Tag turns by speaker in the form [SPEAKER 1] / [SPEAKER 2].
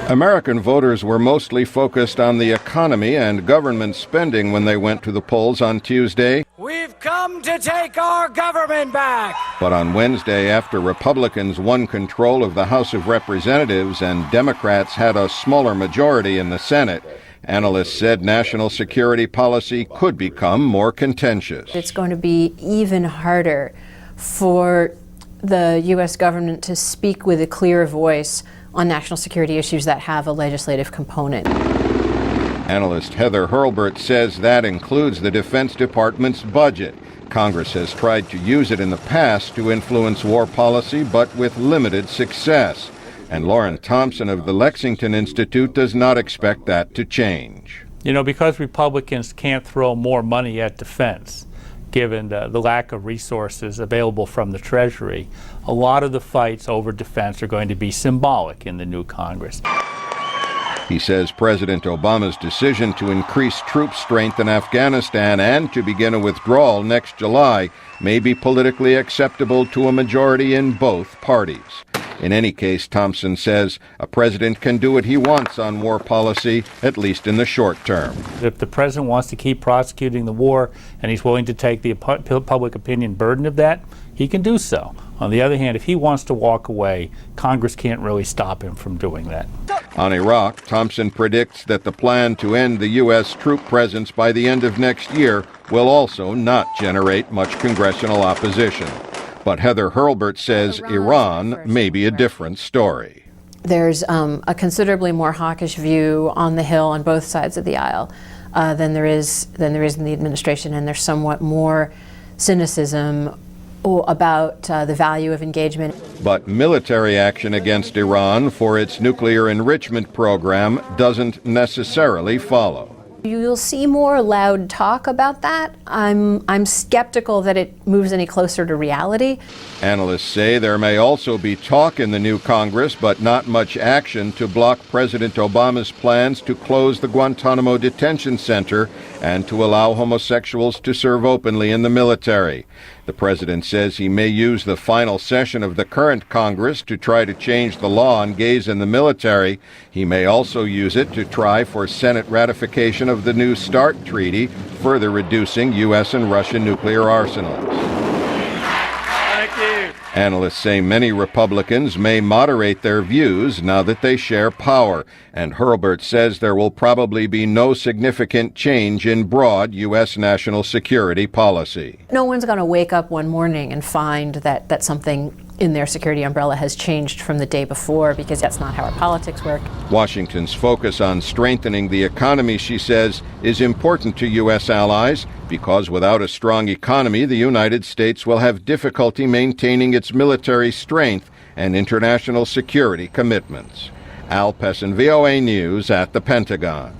[SPEAKER 1] American voters were mostly focused on the economy and government spending when they went to the polls on Tuesday.
[SPEAKER 2] We've come to take our government back.
[SPEAKER 1] But on Wednesday, after Republicans won control of the House of Representatives and Democrats had a smaller majority in the Senate, analysts said national security policy could become more contentious.
[SPEAKER 3] It's going to be even harder for the U.S. government to speak with a clear voice on national security issues that have a legislative component.
[SPEAKER 1] Analyst Heather Hurlburt says that includes the Defense Department's budget. Congress has tried to use it in the past to influence war policy, but with limited success. And Lauren Thompson of the Lexington Institute does not expect that to change.
[SPEAKER 4] You know, because Republicans can't throw more money at defense, given the lack of resources available from the Treasury, a lot of the fights over defense are going to be symbolic in the new Congress.
[SPEAKER 1] He says President Obama's decision to increase troop strength in Afghanistan and to begin a withdrawal next July may be politically acceptable to a majority in both parties. In any case, Thompson says a president can do what he wants on war policy, at least in the short term.
[SPEAKER 4] If the president wants to keep prosecuting the war and he's willing to take the public opinion burden of that, he can do so. On the other hand, if he wants to walk away, Congress can't really stop him from doing that.
[SPEAKER 1] On Iraq, Thompson predicts that the plan to end the U.S. troop presence by the end of next year will also not generate much congressional opposition. But Heather Hurlburt says Iran may be a different story.
[SPEAKER 3] There's a considerably more hawkish view on the Hill on both sides of the aisle than there is in the administration, and there's somewhat more cynicism about the value of engagement.
[SPEAKER 1] But military action against Iran for its nuclear enrichment program doesn't necessarily follow.
[SPEAKER 3] You'll see more loud talk about that. I'm skeptical that it moves any closer to reality.
[SPEAKER 1] Analysts say there may also be talk in the new Congress, but not much action to block President Obama's plans to close the Guantanamo detention center and to allow homosexuals to serve openly in the military. The president says he may use the final session of the current Congress to try to change the law on gays in the military. He may also use it to try for Senate ratification of the New START treaty, further reducing U.S. and Russian nuclear arsenals.
[SPEAKER 4] Thank you.
[SPEAKER 1] Analysts say many Republicans may moderate their views now that they share power, and Hurlburt says there will probably be no significant change in broad U.S. national security policy.
[SPEAKER 3] No one's going to wake up one morning and find that something in their security umbrella has changed from the day before, because that's not how our politics work.
[SPEAKER 1] Washington's focus on strengthening the economy, she says, is important to U.S. allies because without a strong economy, the United States will have difficulty maintaining its military strength and international security commitments. Al Pessin, VOA News at the Pentagon.